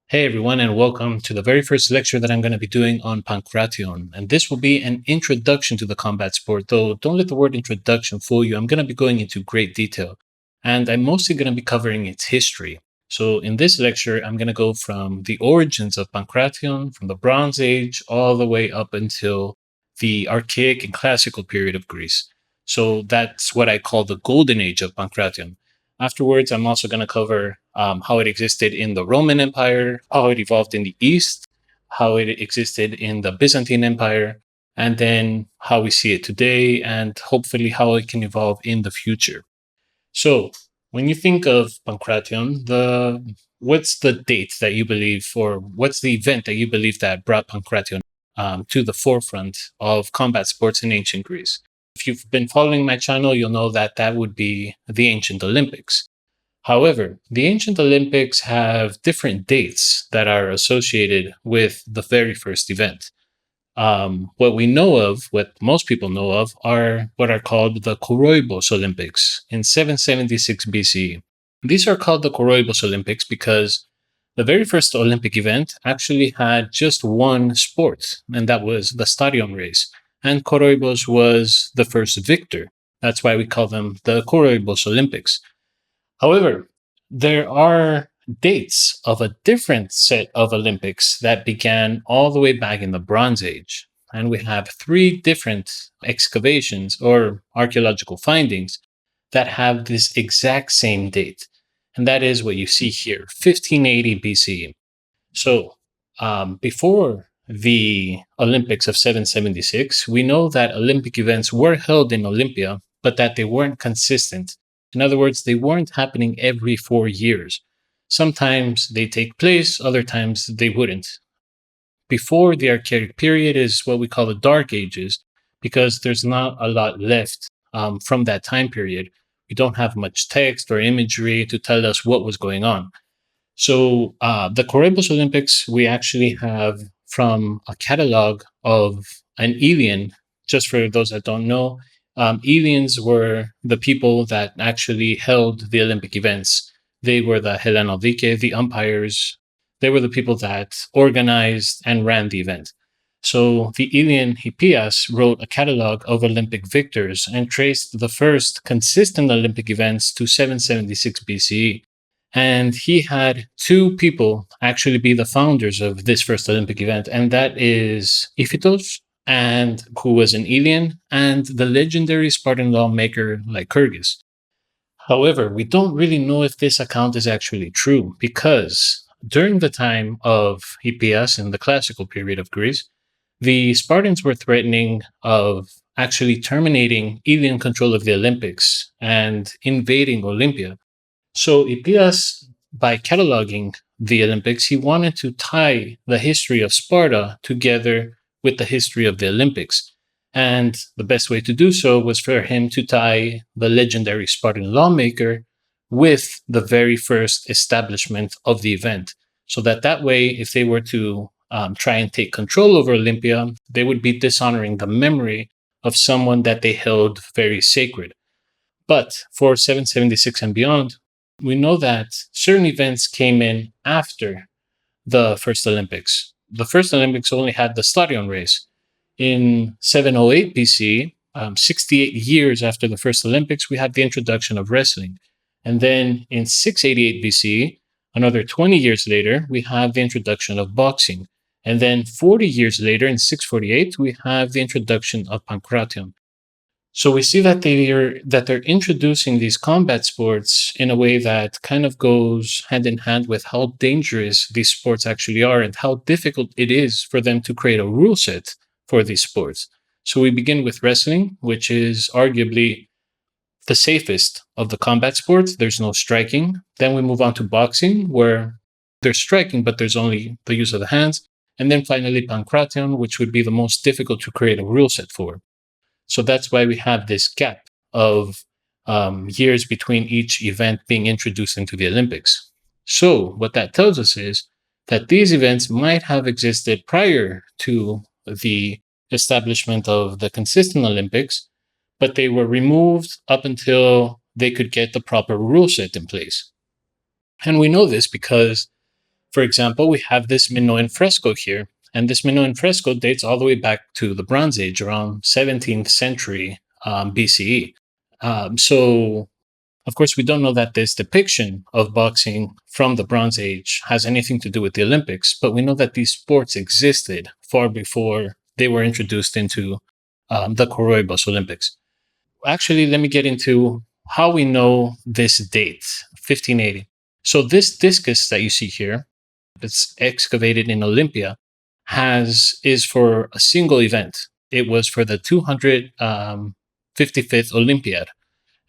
Hey everyone, and welcome to the very first lecture that I'm going to be doing on pancration. And this will be an introduction to the combat sport, though don't let the word introduction fool you. I'm going to be going into great detail. And I'm mostly going to be covering its history. So in this lecture, I'm going to go from the origins of pancration, from the Bronze Age, all the way up until the Archaic and Classical period of Greece. So that's what I call the golden age of pancration. Afterwards, I'm also going to cover how it existed in the Roman Empire, how it evolved in the East, how it existed in the Byzantine Empire, and then how we see it today, and hopefully how it can evolve in the future. So, when you think of pancration, what's the date that you believe, or what's the event that you believe that brought pancration to the forefront of combat sports in ancient Greece? If you've been following my channel, you'll know that that would be the ancient Olympics. However, the ancient Olympics have different dates that are associated with the very first event. What we know of, what most people know of, are what are called the Koroibos Olympics in 776 BCE. These are called the Koroibos Olympics because the very first Olympic event actually had just one sport, and that was the stadion race. And Koroibos was the first victor. That's why we call them the Koroibos Olympics. However, there are dates of a different set of Olympics that began all the way back in the Bronze Age. And we have three different excavations or archaeological findings that have this exact same date. And that is what you see here, 1580 BCE. So, before the Olympics of 776, we know that Olympic events were held in Olympia, but that they weren't consistent. In other words, they weren't happening every 4 years. Sometimes they take place, other times they wouldn't. Before the Archaic period is what we call the Dark Ages, because there's not a lot left from that time period. We don't have much text or imagery to tell us what was going on. So the Correbus Olympics, we actually have from a catalog of an Elian. Just for those that don't know, Elians were the people that actually held the Olympic events. They were the Hellenic, the umpires. They were the people that organized and ran the event. So the Elian Hippias wrote a catalog of Olympic victors and traced the first consistent Olympic events to 776 BCE. And he had two people actually be the founders of this first Olympic event, and that is Iphitos, and who was an Elian, and the legendary Spartan lawmaker Lycurgus. However, we don't really know if this account is actually true, because during the time of Hippias in the classical period of Greece, the Spartans were threatening of actually terminating Elian control of the Olympics and invading Olympia. So Hippias, by cataloging the Olympics, he wanted to tie the history of Sparta together with the history of the Olympics. And the best way to do so was for him to tie the legendary Spartan lawmaker with the very first establishment of the event. So that way, if they were to try and take control over Olympia, they would be dishonoring the memory of someone that they held very sacred. But for 776 and beyond, we know that certain events came in after the first Olympics. The first Olympics only had the stadion race. In 708 BC, 68 years after the first Olympics, we had the introduction of wrestling. And then in 688 BC, another 20 years later, we have the introduction of boxing. And then 40 years later, in 648, we have the introduction of pancration. So we see that they're introducing these combat sports in a way that kind of goes hand in hand with how dangerous these sports actually are and how difficult it is for them to create a rule set for these sports. So we begin with wrestling, which is arguably the safest of the combat sports. There's no striking. Then we move on to boxing, where there's striking, but there's only the use of the hands. And then finally pancration, which would be the most difficult to create a rule set for. So that's why we have this gap of years between each event being introduced into the Olympics. So what that tells us is that these events might have existed prior to the establishment of the consistent Olympics, but they were removed up until they could get the proper rule set in place. And we know this because For example, we have this Minoan fresco here, and this Minoan fresco dates all the way back to the Bronze Age, around 17th century BCE. So, of course, we don't know that this depiction of boxing from the Bronze Age has anything to do with the Olympics, but we know that these sports existed far before they were introduced into the Koroibos Olympics. Actually, let me get into how we know this date, 1580. So this discus that you see here, it's excavated in Olympia, is for a single event. It was for the 255th Olympiad.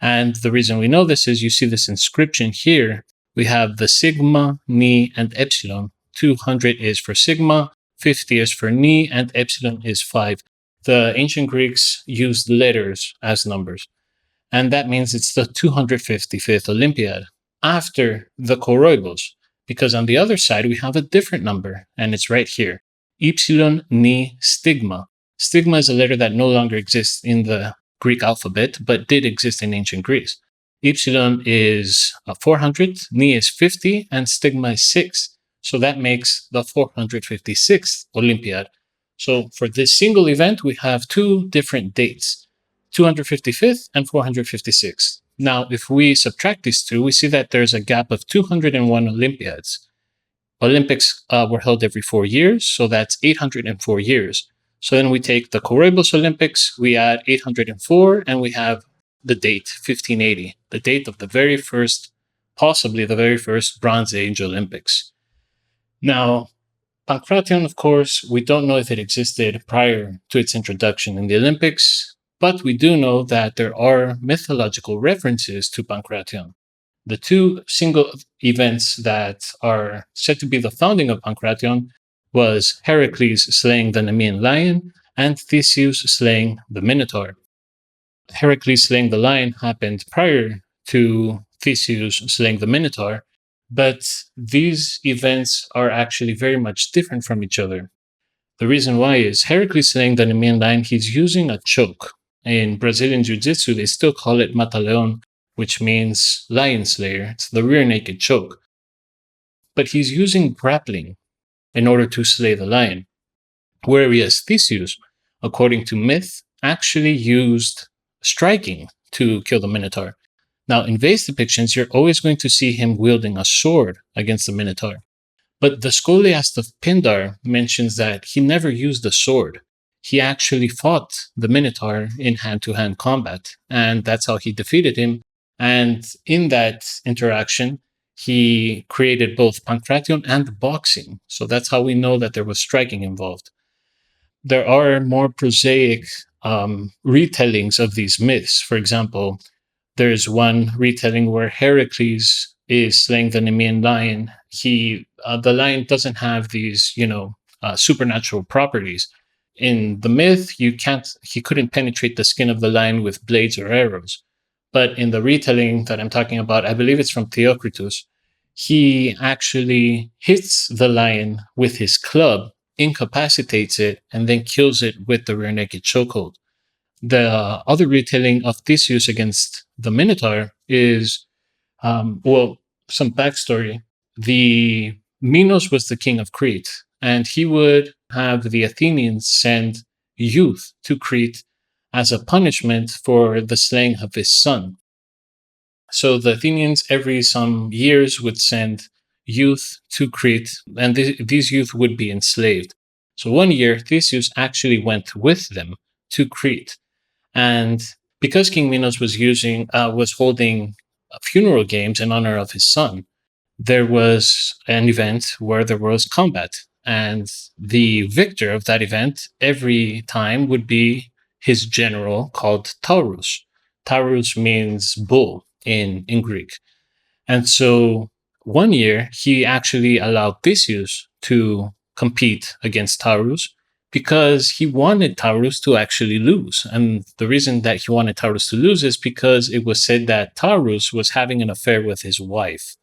And the reason we know this is you see this inscription here. We have the sigma, ni, and epsilon. 200 is for sigma, 50 is for ni, and epsilon is 5. The ancient Greeks used letters as numbers. And that means it's the 255th Olympiad after the Koroibos, because on the other side we have a different number, and it's right here. Epsilon, ni, stigma. Stigma is a letter that no longer exists in the Greek alphabet, but did exist in ancient Greece. Epsilon is 400, ni is 50, and stigma is 6. So that makes the 456th Olympiad. So for this single event, we have two different dates, 255th and 456th. Now, if we subtract these two, we see that there's a gap of 201 Olympiads. Olympics were held every 4 years, so that's 804 years. So then we take the Koroibos Olympics, we add 804, and we have the date, 1580, the date of the very first, possibly the very first Bronze Age Olympics. Now, pancration, of course, we don't know if it existed prior to its introduction in the Olympics, but we do know that there are mythological references to pancration. The two single events that are said to be the founding of pancration was Heracles slaying the Nemean lion and Theseus slaying the Minotaur. Heracles slaying the lion happened prior to Theseus slaying the Minotaur, but these events are actually very much different from each other. The reason why is Heracles slaying the Nemean lion, he's using a choke. In Brazilian Jiu-Jitsu, they still call it mata-leão, which means lion slayer. It's the rear naked choke. But he's using grappling in order to slay the lion. Whereas Theseus, according to myth, actually used striking to kill the Minotaur. Now, in vase depictions, you're always going to see him wielding a sword against the Minotaur. But the Scholiast of Pindar mentions that he never used a sword. He actually fought the Minotaur in hand-to-hand combat, and that's how he defeated him. And in that interaction, he created both pancration and boxing. So that's how we know that there was striking involved. There are more prosaic retellings of these myths. For example, there's one retelling where Heracles is slaying the Nemean lion. The lion doesn't have these, supernatural properties. In the myth, he couldn't penetrate the skin of the lion with blades or arrows. But in the retelling that I'm talking about, I believe it's from Theocritus, he actually hits the lion with his club, incapacitates it, and then kills it with the rear naked chokehold. The other retelling of Theseus against the Minotaur is, some backstory. The Minos was the king of Crete, and he would have the Athenians send youth to Crete as a punishment for the slaying of his son. So the Athenians every some years would send youth to Crete, and these youth would be enslaved. So one year, Theseus actually went with them to Crete. And because King Minos was holding funeral games in honor of his son, there was an event where there was combat. And the victor of that event every time would be his general called Taurus. Taurus means bull in Greek. And so one year he actually allowed Theseus to compete against Taurus because he wanted Taurus to actually lose. And the reason that he wanted Taurus to lose is because it was said that Taurus was having an affair with his wife.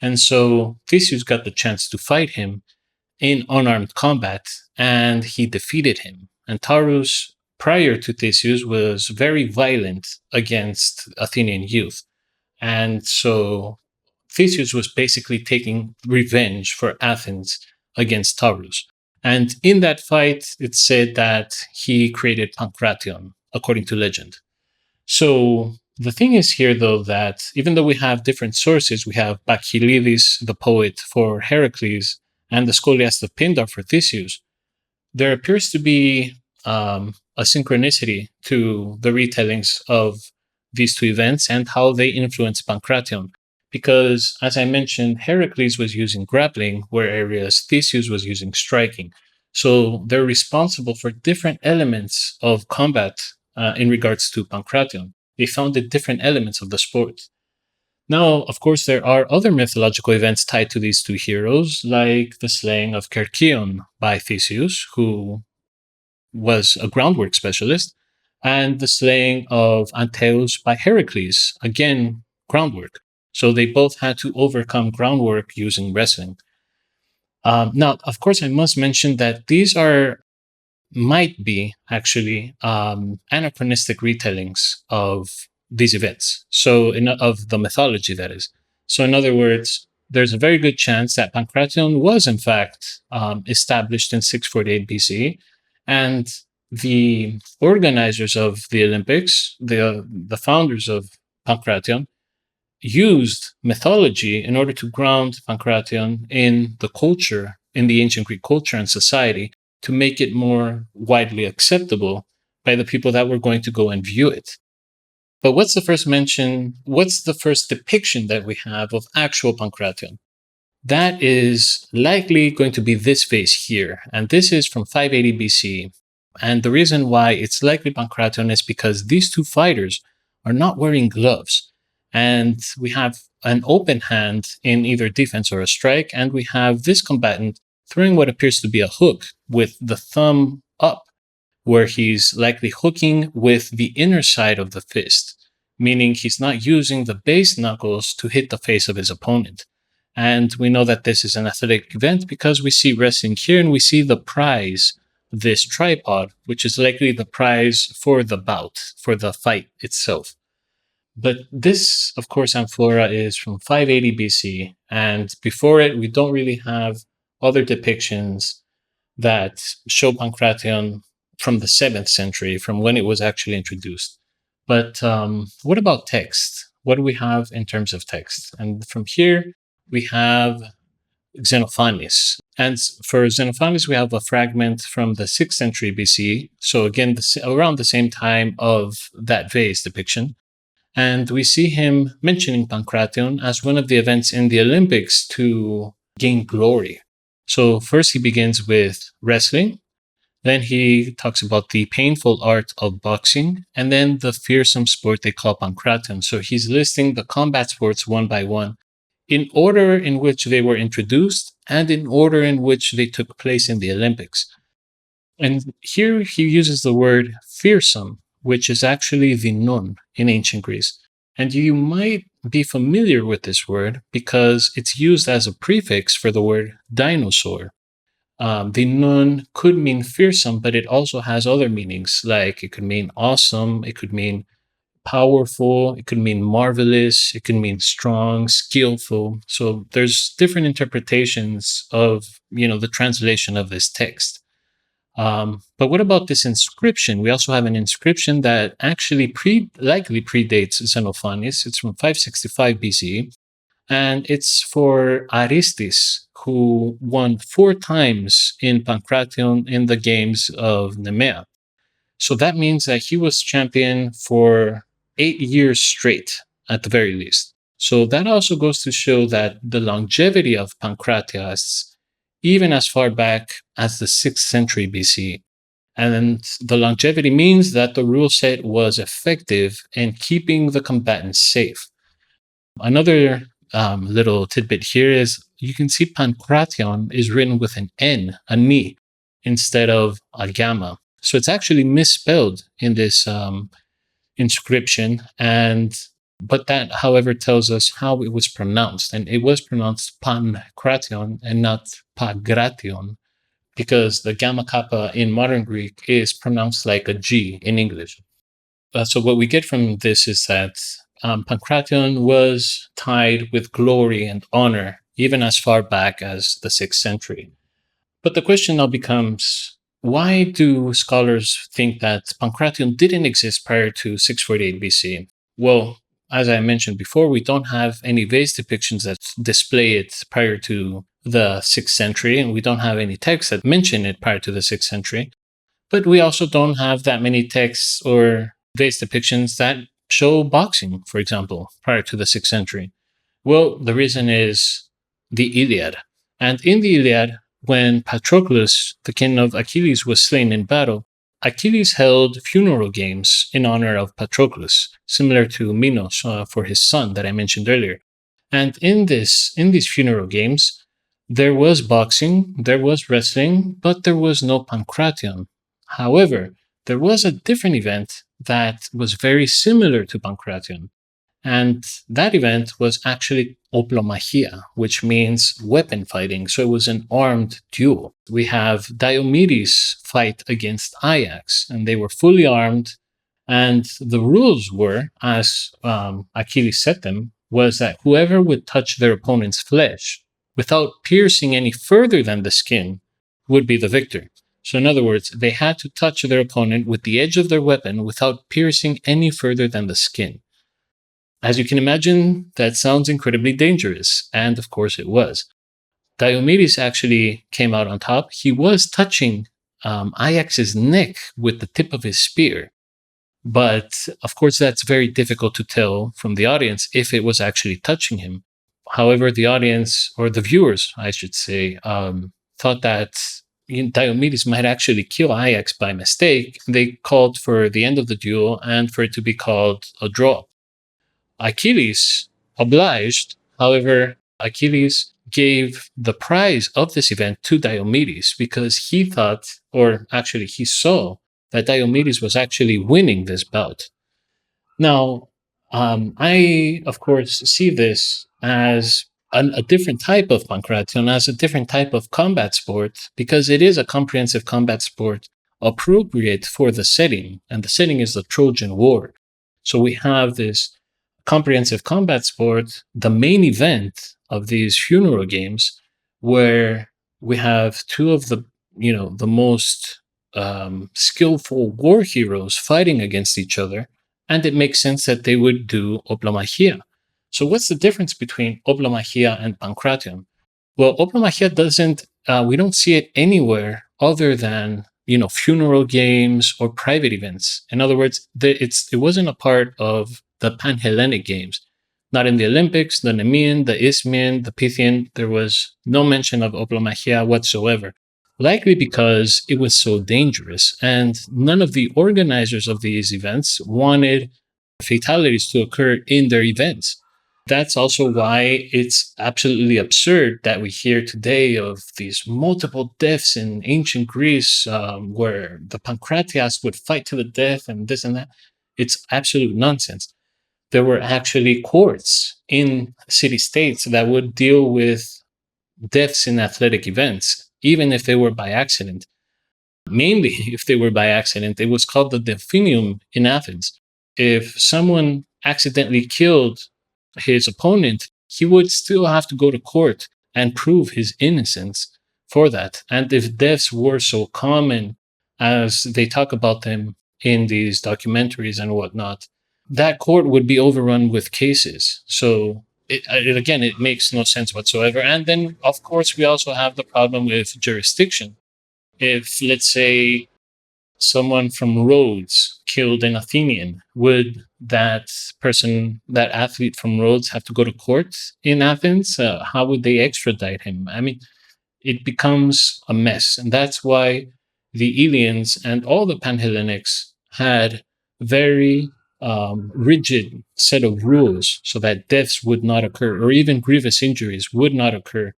And so Theseus got the chance to fight him in unarmed combat, and he defeated him. And Taurus, prior to Theseus, was very violent against Athenian youth. And so Theseus was basically taking revenge for Athens against Taurus. And in that fight, it's said that he created Pancration, according to legend. So the thing is here, though, that even though we have different sources, we have Bachylides, the poet, for Heracles, and the Scholiast of Pindar for Theseus, there appears to be a synchronicity to the retellings of these two events and how they influence Pancration. Because, as I mentioned, Heracles was using grappling, whereas Theseus was using striking. So they're responsible for different elements of combat in regards to Pancration. They founded different elements of the sport. Now, of course, there are other mythological events tied to these two heroes, like the slaying of Cercyon by Theseus, who was a groundwork specialist, and the slaying of Antaeus by Heracles, again, groundwork. So they both had to overcome groundwork using wrestling. Now, of course, I must mention that these might be actually anachronistic retellings of these events. So, of the mythology, that is. So, in other words, there's a very good chance that Pancration was, in fact, established in 648 BC, and the organizers of the Olympics, the founders of Pancration, used mythology in order to ground Pancration in the culture, in the ancient Greek culture and society, to make it more widely acceptable by the people that were going to go and view it. But what's the first depiction that we have of actual Pancration? That is likely going to be this vase here, and this is from 580 BC. And the reason why it's likely Pancration is because these two fighters are not wearing gloves. And we have an open hand in either defense or a strike, and we have this combatant throwing what appears to be a hook with the thumb up, where he's likely hooking with the inner side of the fist, meaning he's not using the base knuckles to hit the face of his opponent. And we know that this is an athletic event because we see wrestling here and we see the prize, this tripod, which is likely the prize for the bout, for the fight itself. But this, of course, amphora is from 580 BC, and before it, we don't really have other depictions that show Pancration from the 7th century, from when it was actually introduced. But what about text? What do we have in terms of text? And from here, we have Xenophanes. And for Xenophanes, we have a fragment from the 6th century BC. So again, around the same time of that vase depiction. And we see him mentioning Pancration as one of the events in the Olympics to gain glory. So first he begins with wrestling, then he talks about the painful art of boxing, and then the fearsome sport they call Pancration. So he's listing the combat sports one by one in order in which they were introduced and in order in which they took place in the Olympics. And here he uses the word fearsome, which is actually the nun in ancient Greece. And you might be familiar with this word because it's used as a prefix for the word dinosaur. The nun could mean fearsome, but it also has other meanings, like it could mean awesome, it could mean powerful, it could mean marvelous, it could mean strong, skillful. So there's different interpretations of, the translation of this text. But what about this inscription? We also have an inscription that actually likely predates Xenophanes. It's from 565 BC, and it's for Aristis, who won 4 times in Pancration in the games of Nemea. So that means that he was champion for 8 years straight, at the very least. So that also goes to show that the longevity of Pancratiasts, even as far back as the 6th century BC. And the longevity means that the rule set was effective in keeping the combatants safe. Another little tidbit here is you can see Pancration is written with an N, a ni, instead of a gamma. So it's actually misspelled in this inscription, but that, however, tells us how it was pronounced. And it was pronounced Pancration and not Pagration, because the gamma kappa in modern Greek is pronounced like a G in English. So what we get from this is that Pancration was tied with glory and honor, even as far back as the 6th century. But the question now becomes, why do scholars think that Pancration didn't exist prior to 648 BC? Well, as I mentioned before, we don't have any vase depictions that display it prior to the 6th century, and we don't have any texts that mention it prior to the 6th century. But we also don't have that many texts or vase depictions that show boxing, for example, prior to the 6th century. Well, the reason is the Iliad. And in the Iliad, when Patroclus, the king of Achilles, was slain in battle, Achilles held funeral games in honor of Patroclus, similar to Minos for his son that I mentioned earlier. And in these funeral games, there was boxing, there was wrestling, but there was no pancration. However, there was a different event that was very similar to pancration. And that event was actually Hoplomachia, which means weapon fighting. So it was an armed duel. We have Diomedes fight against Ajax, and they were fully armed. And the rules were, as Achilles set them, was that whoever would touch their opponent's flesh without piercing any further than the skin would be the victor. So in other words, they had to touch their opponent with the edge of their weapon without piercing any further than the skin. As you can imagine, that sounds incredibly dangerous, and of course it was. Diomedes actually came out on top. He was touching Ajax's neck with the tip of his spear, but of course that's very difficult to tell from the audience if it was actually touching him. However, the audience, or the viewers, I should say, thought that Diomedes might actually kill Ajax by mistake. They called for the end of the duel and for it to be called a draw. Achilles obliged. However, Achilles gave the prize of this event to Diomedes because he thought, or actually he saw, that Diomedes was actually winning this bout. Now, I, of course, see this as a different type of pancration, as a different type of combat sport, because it is a comprehensive combat sport appropriate for the setting, and the setting is the Trojan War. So we have this comprehensive combat sport, the main event of these funeral games, where we have two of the most skillful war heroes fighting against each other, and it makes sense that they would do Hoplomachia. So what's the difference between Hoplomachia and pancration? Well, Hoplomachia doesn't, we don't see it anywhere other than funeral games or private events. In other words, it wasn't a part of the Pan-Hellenic games. Not in the Olympics, the Nemean, the Isthmian, the Pythian, there was no mention of Hoplomachia whatsoever. Likely because it was so dangerous, and none of the organizers of these events wanted fatalities to occur in their events. That's also why it's absolutely absurd that we hear today of these multiple deaths in ancient Greece, where the Pancratias would fight to the death and this and that. It's absolute nonsense. There were actually courts in city-states that would deal with deaths in athletic events, even if they were by accident. Mainly, if they were by accident, it was called the Delphinium in Athens. If someone accidentally killed his opponent, he would still have to go to court and prove his innocence for that. And if deaths were so common as they talk about them in these documentaries and whatnot, that court would be overrun with cases. So it makes no sense whatsoever. And then, of course, we also have the problem with jurisdiction. If, let's say, someone from Rhodes killed an Athenian, would that athlete from Rhodes have to go to court in Athens? How would they extradite him? I mean, it becomes a mess. And that's why the Eleans and all the Panhellenics had very rigid set of rules so that deaths would not occur, or even grievous injuries would not occur.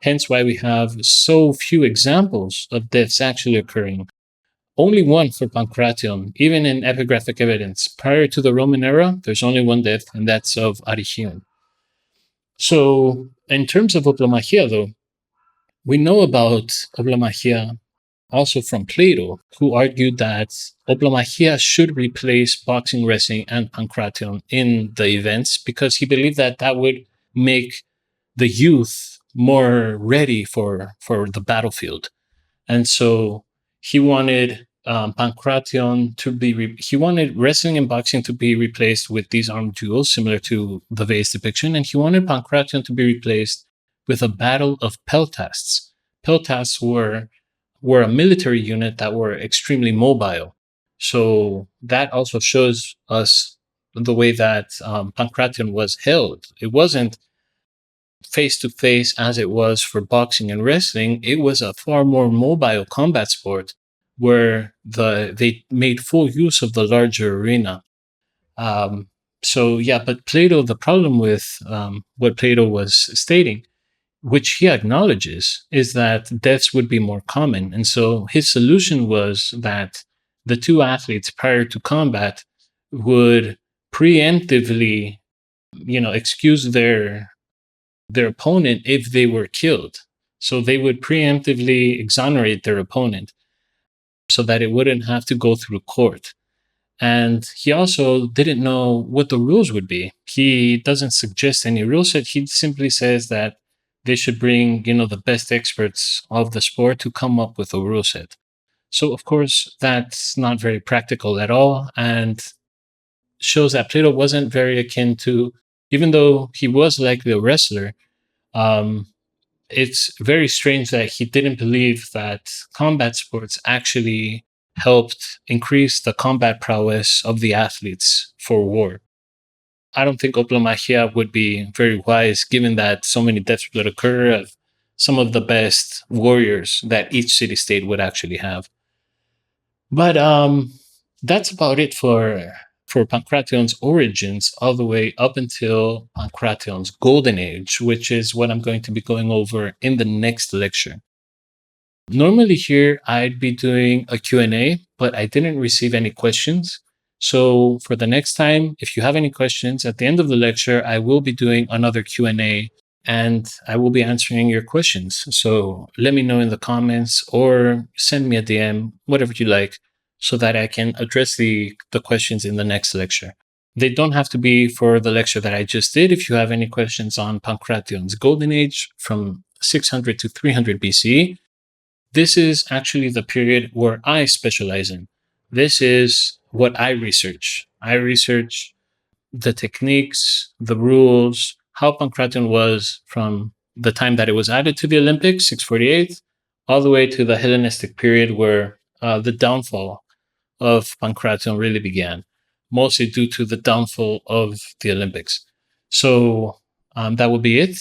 Hence why we have so few examples of deaths actually occurring. Only one for pancration, even in epigraphic evidence. Prior to the Roman era, there's only one death, and that's of Archaic. So, in terms of Hoplomachia, though, we know about Hoplomachia also from Plato, who argued that Hoplomachia should replace boxing, wrestling, and pancration in the events because he believed that that would make the youth more ready for the battlefield. And so he wanted pancration to be, he wanted wrestling and boxing to be replaced with these armed duels, similar to the vase depiction. And he wanted pancration to be replaced with a battle of peltasts. Peltasts were a military unit that were extremely mobile. So that also shows us the way that pancration was held. It wasn't face to face as it was for boxing and wrestling. It was a far more mobile combat sport where they made full use of the larger arena. Um, so yeah, but Plato, the problem with what Plato was stating, which he acknowledges, is that deaths would be more common. And so his solution was that the two athletes prior to combat would preemptively, excuse their opponent if they were killed. So they would preemptively exonerate their opponent so that it wouldn't have to go through court. And he also didn't know what the rules would be. He doesn't suggest any rule set. He simply says that they should bring, the best experts of the sport to come up with a rule set. So, of course, that's not very practical at all and shows that Plato wasn't very akin to, even though he was likely a wrestler, um, it's very strange that he didn't believe that combat sports actually helped increase the combat prowess of the athletes for war. I don't think Hoplomachia would be very wise given that so many deaths would occur of some of the best warriors that each city state would actually have. But that's about it for Pankration's origins, all the way up until Pankration's golden age, which is what I'm going to be going over in the next lecture. Normally here I'd be doing a Q&A, but I didn't receive any questions. So for the next time, if you have any questions at the end of the lecture, I will be doing another Q&A and I will be answering your questions. So let me know in the comments or send me a DM, whatever you like, so that I can address the questions in the next lecture. They don't have to be for the lecture that I just did. If you have any questions on Pankration's golden age from 600 to 300 BCE, this is actually the period where I specialize in. This is what I research. I research the techniques, the rules, how Pankration was from the time that it was added to the Olympics, 648, all the way to the Hellenistic period where the downfall of Pankration really began, mostly due to the downfall of the Olympics. So that will be it.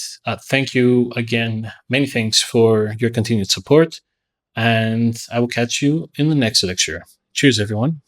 Thank you again. Many thanks for your continued support. And I will catch you in the next lecture. Cheers, everyone.